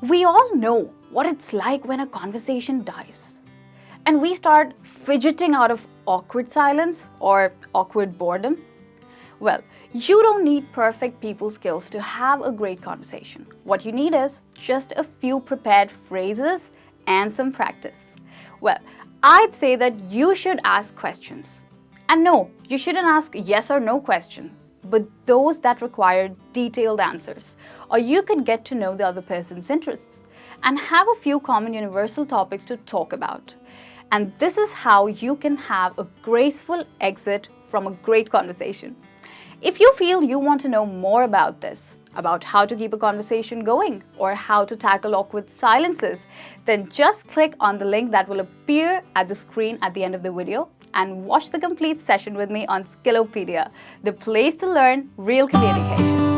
We all know what it's like when a conversation dies and we start fidgeting out of awkward silence or awkward boredom. Well, you don't need perfect people skills to have a great conversation. What you need is just a few prepared phrases and some practice. Well, I'd say that you should ask questions. And no, you shouldn't ask yes or no question, but those that require detailed answers. Or you could get to know the other person's interests and have a few common universal topics to talk about. And this is how you can have a graceful exit from a great conversation. If you feel you want to know more about this, about how to keep a conversation going or how to tackle awkward silences, then just click on the link that will appear at the screen at the end of the video and watch the complete session with me on Skillopedia, the place to learn real communication.